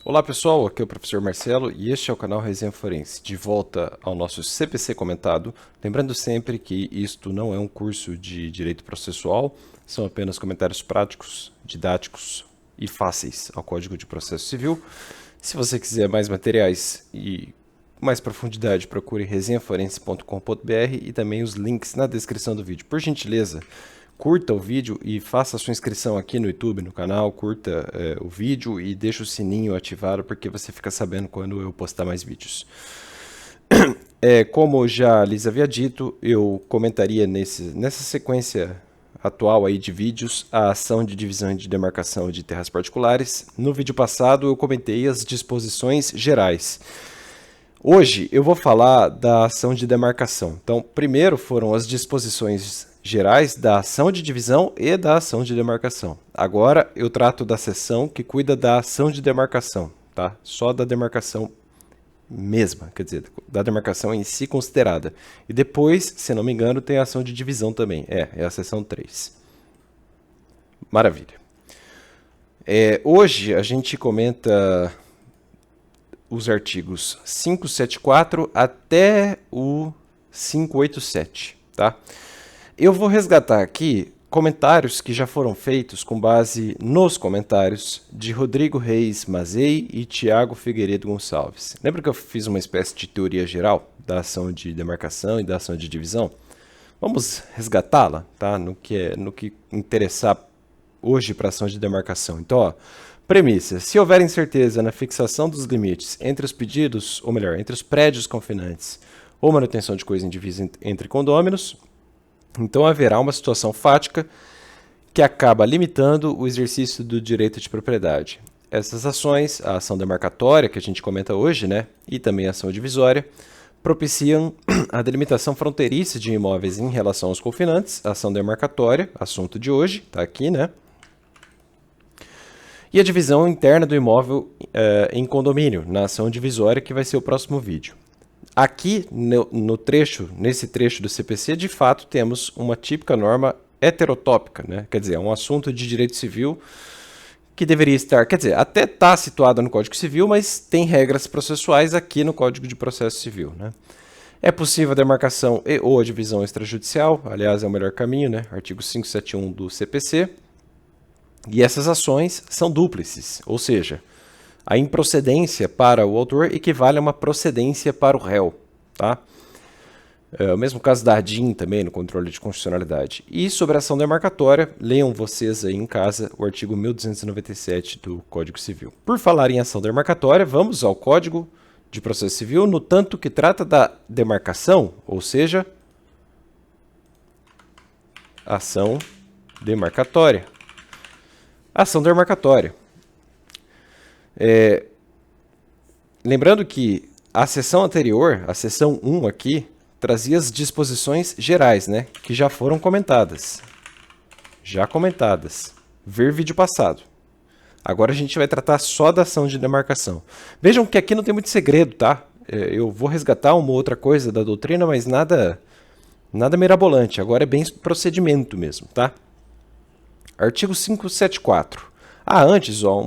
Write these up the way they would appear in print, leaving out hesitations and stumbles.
Olá pessoal, aqui é o professor Marcelo e este é o canal Resenha Forense, de volta ao nosso CPC comentado. Lembrando sempre que isto não é um curso de direito processual, são apenas comentários práticos, didáticos e fáceis ao Código de Processo Civil. Se você quiser mais materiais e mais profundidade, procure resenhaforense.com.br e também os links na descrição do vídeo. Por gentileza, curta o vídeo e faça a sua inscrição aqui no YouTube, no canal, curta o vídeo e deixa o sininho ativado porque você fica sabendo quando eu postar mais vídeos. Como já lhes havia dito, eu comentaria nessa sequência atual aí de vídeos a ação de divisão e de demarcação de terras particulares. No vídeo passado eu comentei as disposições gerais. Hoje eu vou falar da ação de demarcação. Então, primeiro foram as disposições gerais da ação de divisão e da ação de demarcação. Agora eu trato da seção que cuida da ação de demarcação, tá? Só da demarcação mesma, quer dizer, da demarcação em si considerada. E depois, se não me engano, tem a ação de divisão também. É a seção 3. Maravilha. Hoje a gente comenta os artigos 574 até o 587, tá? Eu vou resgatar aqui comentários que já foram feitos com base nos comentários de Rodrigo Reis Mazei e Tiago Figueiredo Gonçalves. Lembra que eu fiz uma espécie de teoria geral da ação de demarcação e da ação de divisão? Vamos resgatá-la, tá? No que interessar hoje para a ação de demarcação. Então, ó, premissa: se houver incerteza na fixação dos limites entre os pedidos, ou melhor, entre os prédios confinantes ou manutenção de coisa indivisa entre condôminos, então haverá uma situação fática que acaba limitando o exercício do direito de propriedade. Essas ações, a ação demarcatória que a gente comenta hoje, né, e também a ação divisória, propiciam a delimitação fronteiriça de imóveis em relação aos confinantes, a ação demarcatória, assunto de hoje, está aqui, né? E a divisão interna do imóvel em condomínio, na ação divisória, que vai ser o próximo vídeo. Aqui, nesse trecho do CPC, de fato, temos uma típica norma heterotópica, né? Quer dizer, é um assunto de direito civil que deveria estar, quer dizer, até está situado no Código Civil, mas tem regras processuais aqui no Código de Processo Civil, né? É possível a demarcação e ou a divisão extrajudicial, aliás, é o melhor caminho, né? Artigo 571 do CPC. E essas ações são dúplices, ou seja, a improcedência para o autor equivale a uma procedência para o réu, tá? O mesmo caso da ADIM também, no controle de constitucionalidade. E sobre a ação demarcatória, leiam vocês aí em casa o artigo 1297 do Código Civil. Por falar em ação demarcatória, vamos ao Código de Processo Civil, no tanto que trata da demarcação, ou seja, ação demarcatória. Ação demarcatória. Lembrando que a seção anterior, a seção 1 aqui, trazia as disposições gerais, né, que já foram comentadas. Ver vídeo passado. Agora a gente vai tratar só da ação de demarcação. Vejam que aqui não tem muito segredo, tá? Eu vou resgatar uma outra coisa da doutrina, mas nada mirabolante. Agora é bem procedimento mesmo, tá? Artigo 574. Antes, ó,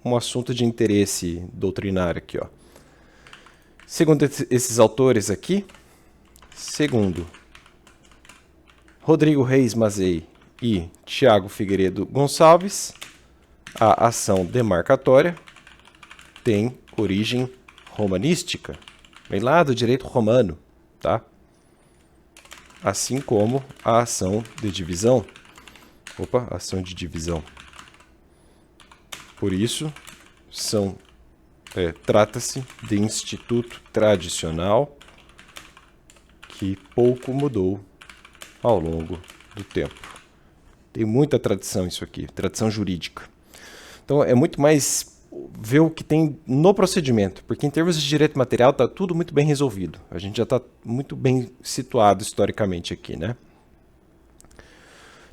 um assunto de interesse doutrinário aqui, ó. Segundo esses autores aqui, segundo Rodrigo Reis Mazei e Tiago Figueiredo Gonçalves, a ação demarcatória tem origem romanística, vem lá do direito romano, tá? Assim como a ação de divisão. Ação de divisão. Por isso, trata-se de instituto tradicional que pouco mudou ao longo do tempo. Tem muita tradição isso aqui, tradição jurídica. Então, é muito mais ver o que tem no procedimento, porque em termos de direito material está tudo muito bem resolvido. A gente já está muito bem situado historicamente aqui, né?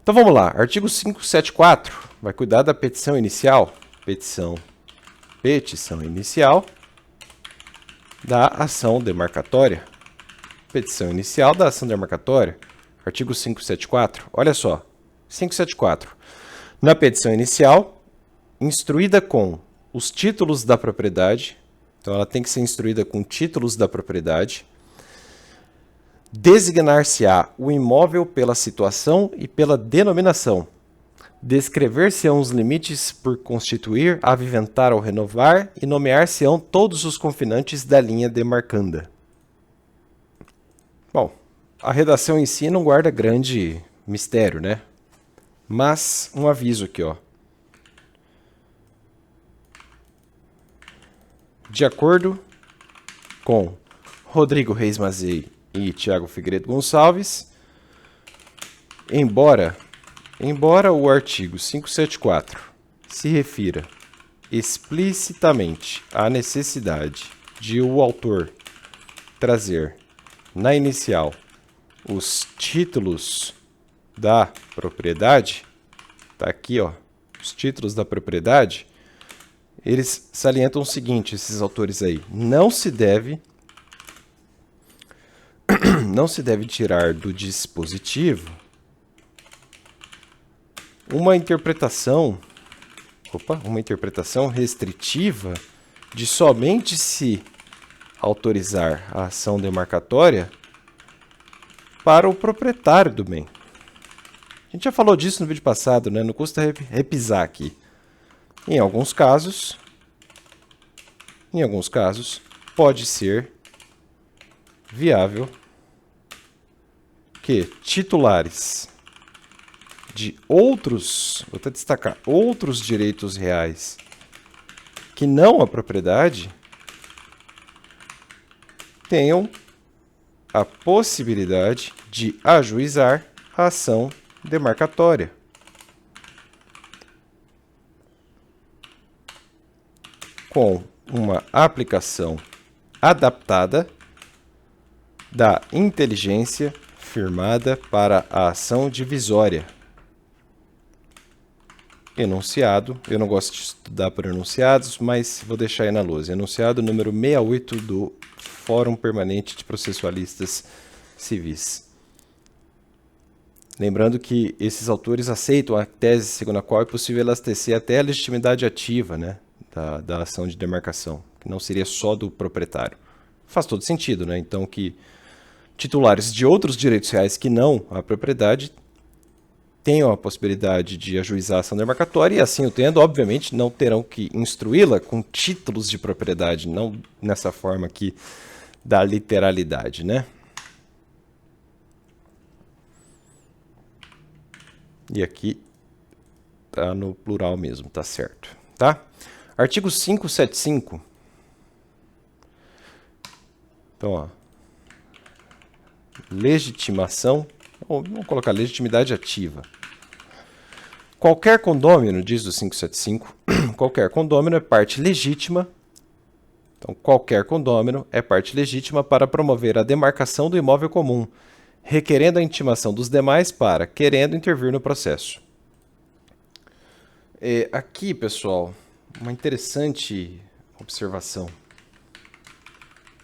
Então vamos lá, artigo 574 vai cuidar da petição inicial, petição inicial da ação demarcatória. Petição inicial da ação demarcatória, artigo 574, olha só, 574. Na petição inicial, instruída com os títulos da propriedade. Então, ela tem que ser instruída com títulos da propriedade. Designar-se-á o imóvel pela situação e pela denominação. Descrever-se-ão os limites por constituir, aviventar ou renovar, e nomear-se-ão todos os confinantes da linha demarcanda. Bom, a redação em si não guarda grande mistério, né? Mas um aviso aqui, ó. De acordo com Rodrigo Reis Mazei e Tiago Figueiredo Gonçalves, embora o artigo 574 se refira explicitamente à necessidade de o autor trazer na inicial os títulos da propriedade, tá aqui, ó, os títulos da propriedade, eles salientam o seguinte, esses autores aí: não se deve tirar do dispositivo uma interpretação restritiva de somente se autorizar a ação demarcatória para o proprietário do bem. A gente já falou disso no vídeo passado, né? Não custa repisar aqui. Em alguns casos, pode ser viável que titulares de outros, vou até destacar, outros direitos reais que não a propriedade, tenham a possibilidade de ajuizar a ação demarcatória. Com uma aplicação adaptada da inteligência firmada para a ação divisória. Enunciado, eu não gosto de estudar por enunciados, mas vou deixar aí na lousa. Enunciado número 68 do Fórum Permanente de Processualistas Civis. Lembrando que esses autores aceitam a tese segundo a qual é possível elastecer até a legitimidade ativa, né, da ação de demarcação, que não seria só do proprietário. Faz todo sentido, né? Então que titulares de outros direitos reais que não a propriedade tenham a possibilidade de ajuizar a ação demarcatória e, assim o tendo, obviamente, não terão que instruí-la com títulos de propriedade, não nessa forma aqui da literalidade, né? E aqui tá no plural mesmo, tá certo, tá? Artigo 575. Então, ó, legitimação, ou vamos colocar legitimidade ativa. Qualquer condômino, diz o 575, qualquer condômino é parte legítima. Então, qualquer condômino é parte legítima para promover a demarcação do imóvel comum, requerendo a intimação dos demais para, querendo intervir no processo. Aqui, pessoal, uma interessante observação.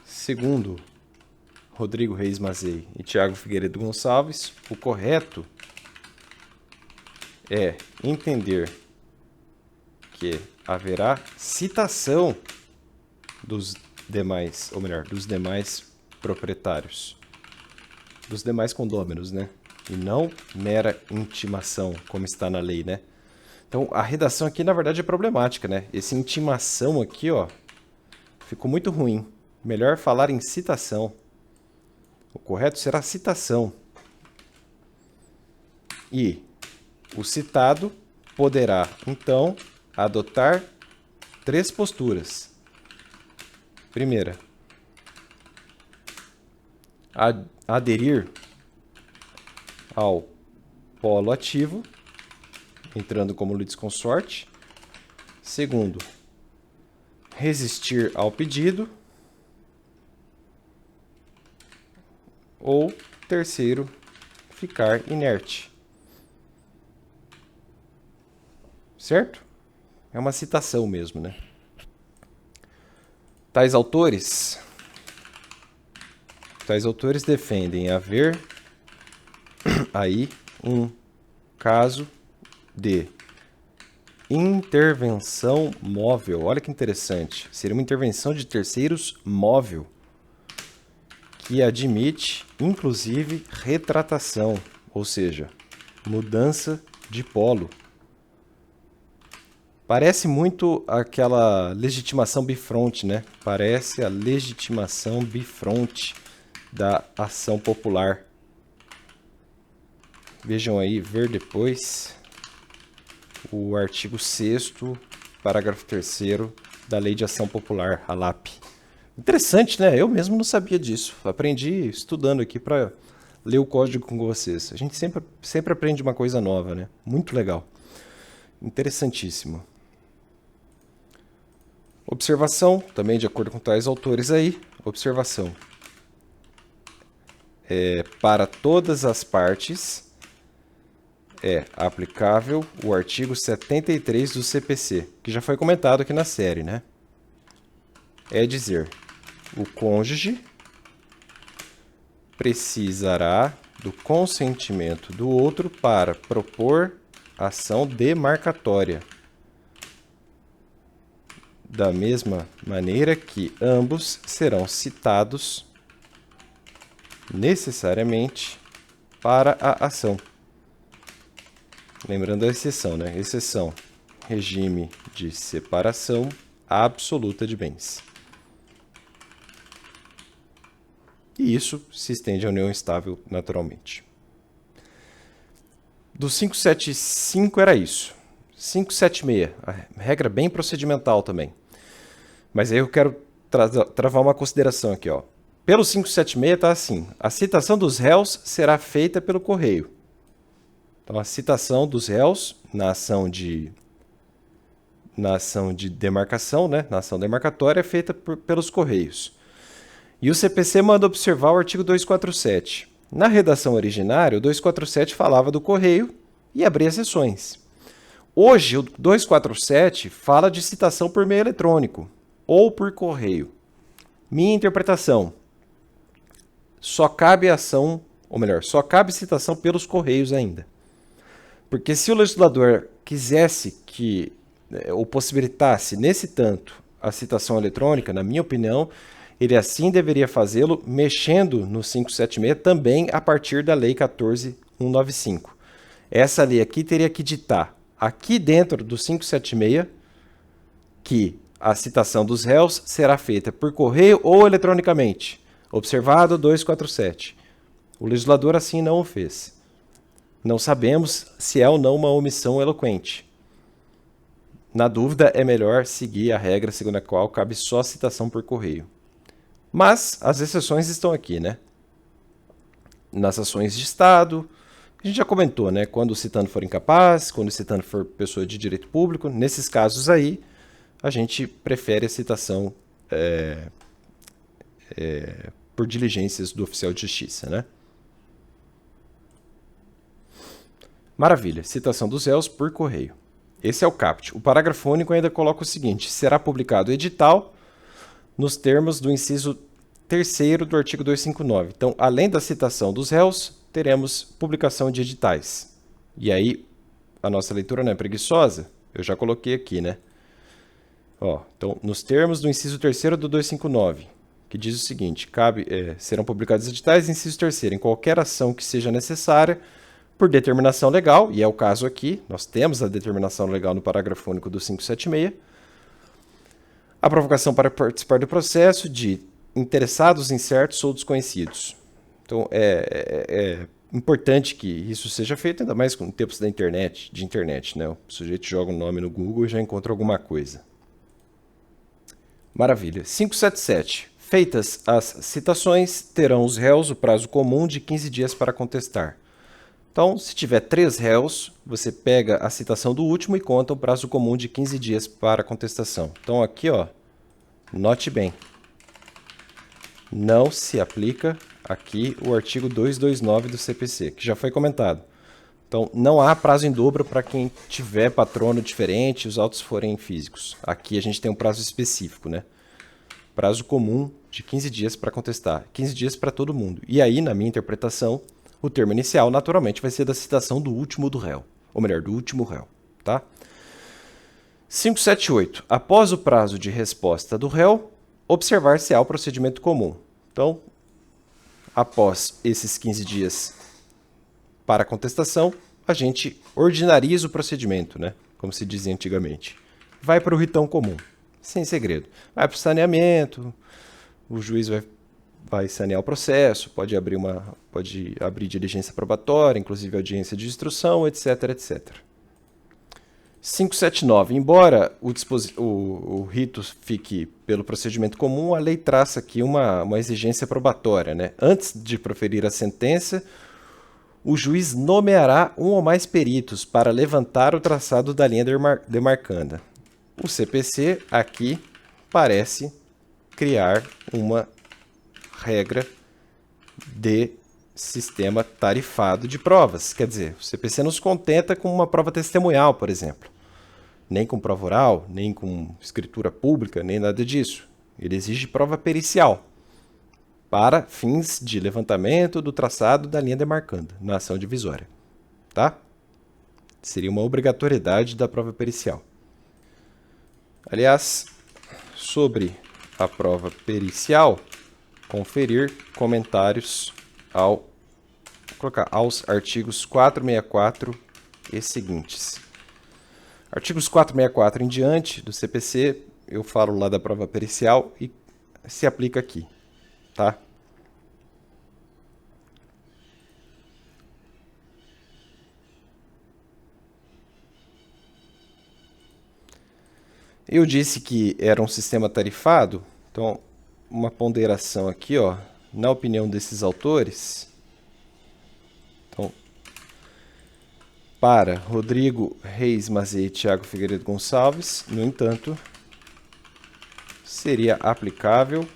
Segundo Rodrigo Reis Mazei e Tiago Figueiredo Gonçalves, o correto é entender que haverá citação dos demais, ou melhor, dos demais proprietários, dos demais condôminos, né? E não mera intimação, como está na lei, né? Então, a redação aqui, na verdade, é problemática, né? Esse intimação aqui, ó, ficou muito ruim. Melhor falar em citação. O correto será citação. E o citado poderá, então, adotar 3 posturas. Primeira, aderir ao polo ativo, entrando como litisconsorte. Segundo, resistir ao pedido. Ou, terceiro, ficar inerte. Certo? É uma citação mesmo, né? Tais autores defendem haver aí um caso de intervenção móvel. Olha que interessante. Seria uma intervenção de terceiros móvel, que admite, inclusive, retratação, ou seja, mudança de polo. Parece muito aquela legitimação bifronte, né? Parece a legitimação bifronte da ação popular. Vejam aí, ver depois o artigo 6º, parágrafo 3º da Lei de Ação Popular, a LAP. Interessante, né? Eu mesmo não sabia disso. Aprendi estudando aqui para ler o código com vocês. A gente sempre aprende uma coisa nova, né? Muito legal. Interessantíssimo. Observação, também de acordo com tais autores aí, observação. Para todas as partes é aplicável o artigo 73 do CPC, que já foi comentado aqui na série, né? É dizer, o cônjuge precisará do consentimento do outro para propor ação demarcatória, da mesma maneira que ambos serão citados necessariamente para a ação. Lembrando a exceção, né? Exceção, regime de separação absoluta de bens. E isso se estende à união estável naturalmente. Do 575 era isso. 576, a regra bem procedimental também. Mas aí eu quero travar uma consideração aqui, ó. Pelo 576 está assim: a citação dos réus será feita pelo correio. Então, a citação dos réus na ação de demarcação, né, na ação demarcatória, é feita pelos correios. E o CPC manda observar o artigo 247. Na redação originária, o 247 falava do correio e abria sessões. Hoje, o 247 fala de citação por meio eletrônico ou por correio. Minha interpretação: só cabe ação, ou melhor, só cabe citação pelos correios ainda. Porque se o legislador quisesse que, ou possibilitasse nesse tanto a citação eletrônica, na minha opinião, ele assim deveria fazê-lo mexendo no 576 também a partir da Lei 14.195. Essa lei aqui teria que ditar, aqui dentro do 576, que a citação dos réus será feita por correio ou eletronicamente. Observado 247. O legislador assim não o fez. Não sabemos se é ou não uma omissão eloquente. Na dúvida, é melhor seguir a regra segundo a qual cabe só citação por correio. Mas as exceções estão aqui, né? Nas ações de Estado, a gente já comentou, né? Quando o citando for incapaz, quando o citando for pessoa de direito público, nesses casos aí, a gente prefere a citação por diligências do oficial de justiça, né? Maravilha, citação dos réus por correio. Esse é o caput. O parágrafo único ainda coloca o seguinte: será publicado edital nos termos do inciso 3º do artigo 259. Então, além da citação dos réus, teremos publicação de editais. E aí, a nossa leitura não é preguiçosa? Eu já coloquei aqui, né? Ó, então, nos termos do inciso 3º do 259, que diz o seguinte: serão publicados editais, inciso 3º, em qualquer ação que seja necessária, por determinação legal, e é o caso aqui, nós temos a determinação legal no parágrafo único do 576, a provocação para participar do processo de interessados, incertos ou desconhecidos. Então, é importante que isso seja feito, ainda mais com tempos de internet, né? O sujeito joga um nome no Google e já encontra alguma coisa. Maravilha. 577. Feitas as citações, terão os réus o prazo comum de 15 dias para contestar. Então, se tiver 3 réus, você pega a citação do último e conta o prazo comum de 15 dias para contestação. Então, aqui, ó, note bem, não se aplica aqui o artigo 229 do CPC, que já foi comentado. Então, não há prazo em dobro para quem tiver patrono diferente e os autos forem físicos. Aqui a gente tem um prazo específico, né? Prazo comum de 15 dias para contestar. 15 dias para todo mundo. E aí, na minha interpretação, o termo inicial, naturalmente, vai ser da citação do último do réu. Ou melhor, do último réu, tá? 578. Após o prazo de resposta do réu, observar-se-á o procedimento comum. Então, após esses 15 dias para a contestação, a gente ordinariza o procedimento, né? Como se dizia antigamente. Vai para o ritão comum, sem segredo. Vai para o saneamento, o juiz vai sanear o processo, pode abrir diligência probatória, inclusive audiência de instrução, etc, etc. 579. Embora o rito fique pelo procedimento comum, a lei traça aqui uma exigência probatória, né? Antes de proferir a sentença, o juiz nomeará um ou mais peritos para levantar o traçado da linha demarcanda. O CPC aqui parece criar uma regra de sistema tarifado de provas. Quer dizer, o CPC não se contenta com uma prova testemunhal, por exemplo. Nem com prova oral, nem com escritura pública, nem nada disso. Ele exige prova pericial para fins de levantamento do traçado da linha demarcanda na ação divisória. Tá? Seria uma obrigatoriedade da prova pericial. Aliás, sobre a prova pericial, conferir comentários aos artigos 464 e seguintes. Artigos 464 em diante do CPC, eu falo lá da prova pericial e se aplica aqui, tá? Eu disse que era um sistema tarifado, então uma ponderação aqui, ó, na opinião desses autores. Então, para Rodrigo Reis Mazei e Thiago Figueiredo Gonçalves, no entanto, seria aplicável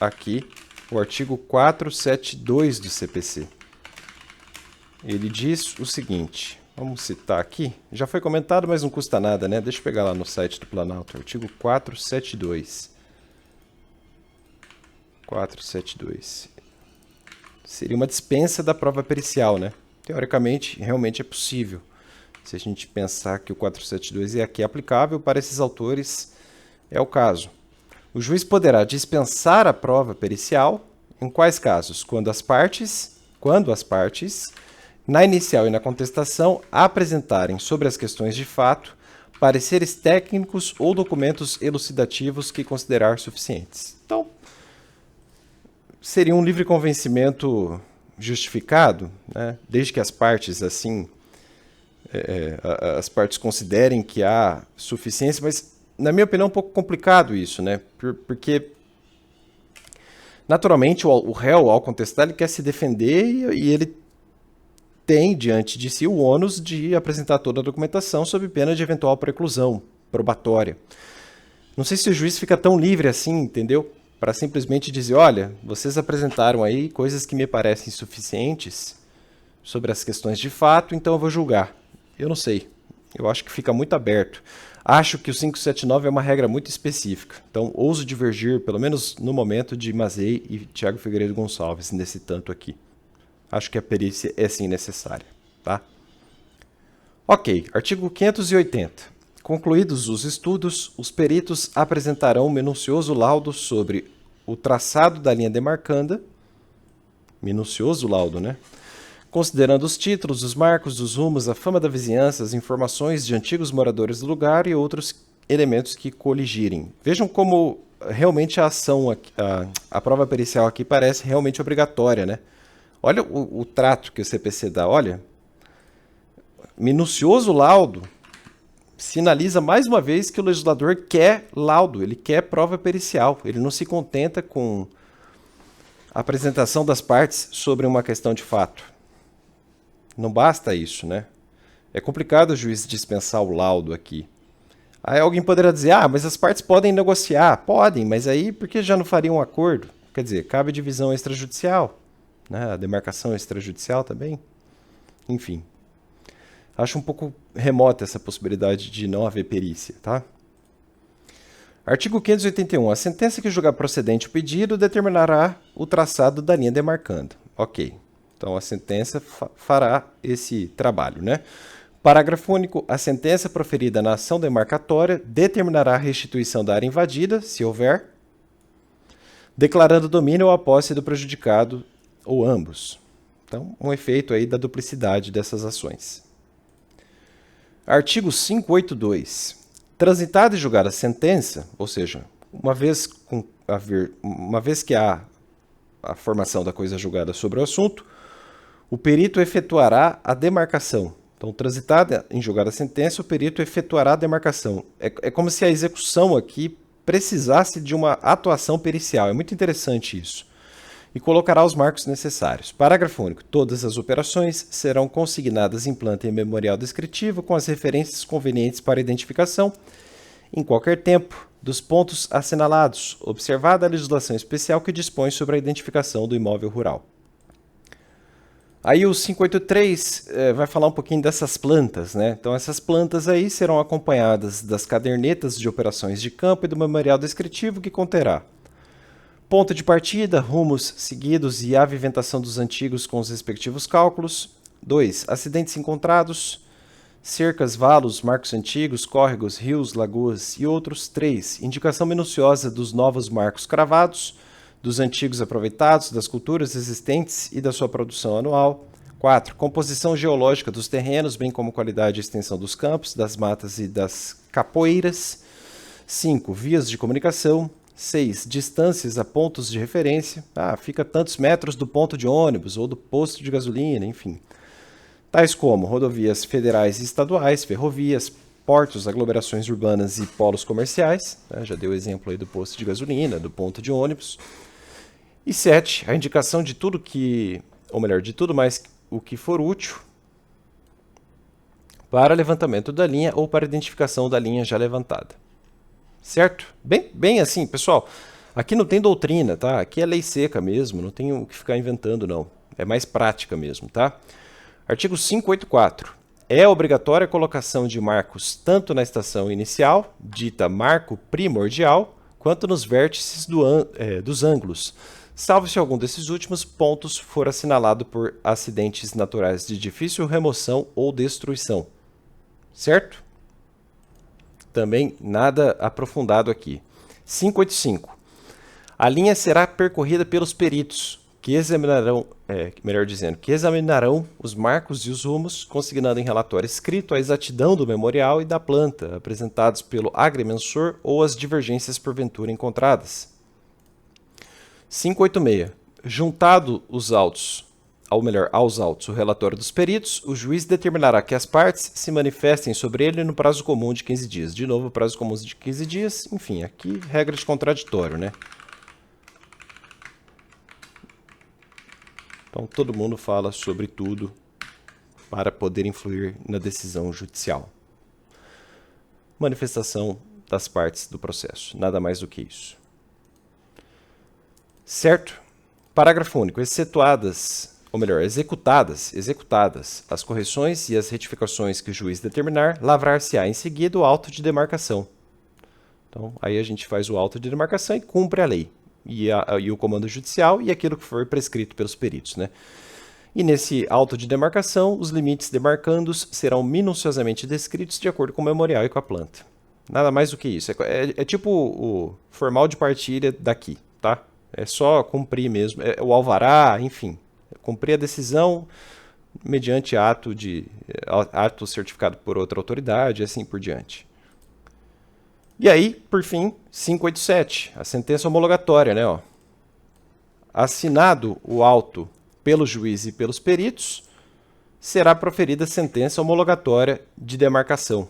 aqui o artigo 472 do CPC. Ele diz o seguinte, vamos citar aqui, já foi comentado, mas não custa nada, né? Deixa eu pegar lá no site do Planalto, artigo 472. 472. Seria uma dispensa da prova pericial, né? Teoricamente, realmente é possível. Se a gente pensar que o 472 é aqui aplicável, para esses autores é o caso. O juiz poderá dispensar a prova pericial em quais casos? Quando as partes, na inicial e na contestação, apresentarem sobre as questões de fato pareceres técnicos ou documentos elucidativos que considerar suficientes. Então, seria um livre convencimento justificado, né? Desde que as partes as partes considerem que há suficiência, mas na minha opinião é um pouco complicado isso, né? Porque naturalmente o réu, ao contestar, ele quer se defender e ele tem diante de si o ônus de apresentar toda a documentação sob pena de eventual preclusão probatória. Não sei se o juiz fica tão livre assim, entendeu? Para simplesmente dizer, olha, vocês apresentaram aí coisas que me parecem suficientes sobre as questões de fato, então eu vou julgar. Eu não sei. Eu acho que fica muito aberto. Acho que o 579 é uma regra muito específica. Então, ouso divergir, pelo menos no momento, de Mazei e Thiago Figueiredo Gonçalves, nesse tanto aqui. Acho que a perícia é sim necessária. Tá? Ok, artigo 580. Concluídos os estudos, os peritos apresentarão um minucioso laudo sobre o traçado da linha demarcanda, minucioso laudo, né? Considerando os títulos, os marcos, os rumos, a fama da vizinhança, as informações de antigos moradores do lugar e outros elementos que coligirem. Vejam como realmente a ação, a prova pericial aqui parece realmente obrigatória, né? Olha o trato que o CPC dá, olha. Minucioso laudo sinaliza mais uma vez que o legislador quer laudo, ele quer prova pericial, ele não se contenta com a apresentação das partes sobre uma questão de fato. Não basta isso, né? É complicado o juiz dispensar o laudo aqui. Aí alguém poderá dizer, mas as partes podem negociar. Podem, mas aí por que já não fariam um acordo? Quer dizer, cabe divisão extrajudicial, né? A demarcação extrajudicial também. Enfim. Acho um pouco remota essa possibilidade de não haver perícia, tá? Artigo 581. A sentença que julgar procedente o pedido determinará o traçado da linha demarcanda. Ok. Então, a sentença fará esse trabalho, né? Parágrafo único. A sentença proferida na ação demarcatória determinará a restituição da área invadida, se houver, declarando o domínio ou a posse do prejudicado ou ambos. Então, um efeito aí da duplicidade dessas ações. Artigo 582. Transitada e julgada a sentença, ou seja, uma vez que há a formação da coisa julgada sobre o assunto, o perito efetuará a demarcação. Então, transitada em julgada a sentença, o perito efetuará a demarcação. É como se a execução aqui precisasse de uma atuação pericial. É muito interessante isso. E colocará os marcos necessários. Parágrafo único. Todas as operações serão consignadas em planta e memorial descritivo com as referências convenientes para identificação em qualquer tempo dos pontos assinalados, observada a legislação especial que dispõe sobre a identificação do imóvel rural. Aí o 583 vai falar um pouquinho dessas plantas, né? Então essas plantas aí serão acompanhadas das cadernetas de operações de campo e do memorial descritivo que conterá ponto de partida, rumos seguidos e aviventação dos antigos com os respectivos cálculos. 2. Acidentes encontrados, cercas, valos, marcos antigos, córregos, rios, lagoas e outros. 3. Indicação minuciosa dos novos marcos cravados, dos antigos aproveitados, das culturas existentes e da sua produção anual. 4. Composição geológica dos terrenos, bem como qualidade e extensão dos campos, das matas e das capoeiras. 5. Vias de comunicação. 6. Distâncias a pontos de referência. Fica tantos metros do ponto de ônibus ou do posto de gasolina, enfim. Tais como rodovias federais e estaduais, ferrovias, portos, aglomerações urbanas e polos comerciais. Já deu o exemplo aí do posto de gasolina, do ponto de ônibus. E 7. A indicação de tudo de tudo mais o que for útil para levantamento da linha ou para identificação da linha já levantada. Certo? Bem assim, pessoal, aqui não tem doutrina, tá? Aqui é lei seca mesmo, não tem o que ficar inventando, não. É mais prática mesmo, tá? Artigo 584. É obrigatória a colocação de marcos tanto na estação inicial, dita marco primordial, quanto nos vértices dos ângulos, salvo se algum desses últimos pontos for assinalado por acidentes naturais de difícil remoção ou destruição. Certo? Também nada aprofundado aqui. 585. A linha será percorrida pelos peritos, que examinarão os marcos e os rumos, consignando em relatório escrito a exatidão do memorial e da planta, apresentados pelo agrimensor ou as divergências porventura encontradas. 586. Juntado aos autos o relatório dos peritos, o juiz determinará que as partes se manifestem sobre ele no prazo comum de 15 dias. De novo, prazo comum de 15 dias, enfim, aqui regra de contraditório, né? Então, todo mundo fala sobre tudo para poder influir na decisão judicial. Manifestação das partes do processo, nada mais do que isso. Certo? Parágrafo único. Executadas as correções e as retificações que o juiz determinar, lavrar-se-á em seguida o auto de demarcação. Então, aí a gente faz o auto de demarcação e cumpre a lei. E o comando judicial e aquilo que for prescrito pelos peritos, né? E nesse auto de demarcação, os limites demarcandos serão minuciosamente descritos de acordo com o memorial e com a planta. Nada mais do que isso. É tipo o formal de partilha daqui, tá? É só cumprir mesmo. É o alvará, enfim. Cumprir a decisão mediante ato certificado por outra autoridade e assim por diante. E aí, por fim, 587, a sentença homologatória, né? Assinado o auto pelo juiz e pelos peritos, será proferida a sentença homologatória de demarcação,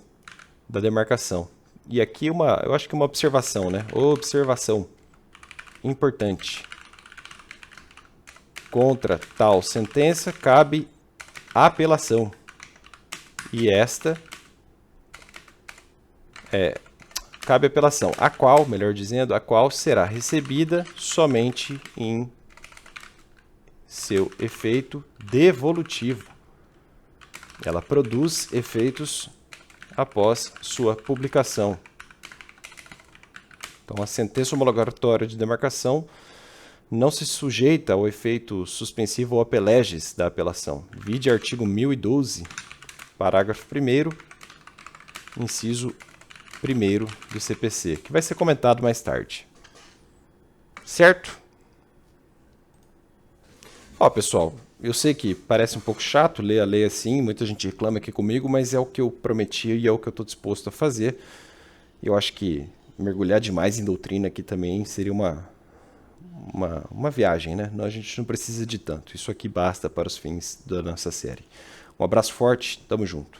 da demarcação. E aqui eu acho que uma observação, né? Observação importante. Contra tal sentença cabe apelação. E esta cabe apelação, a qual será recebida somente em seu efeito devolutivo. Ela produz efeitos após sua publicação. Então, a sentença homologatória de demarcação não se sujeita ao efeito suspensivo ou apeleges da apelação. Vide artigo 1012 parágrafo 1º, inciso 1º do CPC, que vai ser comentado mais tarde. Certo? Ó, pessoal, eu sei que parece um pouco chato ler a lei assim, muita gente reclama aqui comigo, mas é o que eu prometi e é o que eu estou disposto a fazer. Eu acho que mergulhar demais em doutrina aqui também seria uma viagem, né? A gente não precisa de tanto. Isso aqui basta para os fins da nossa série. Um abraço forte, tamo junto.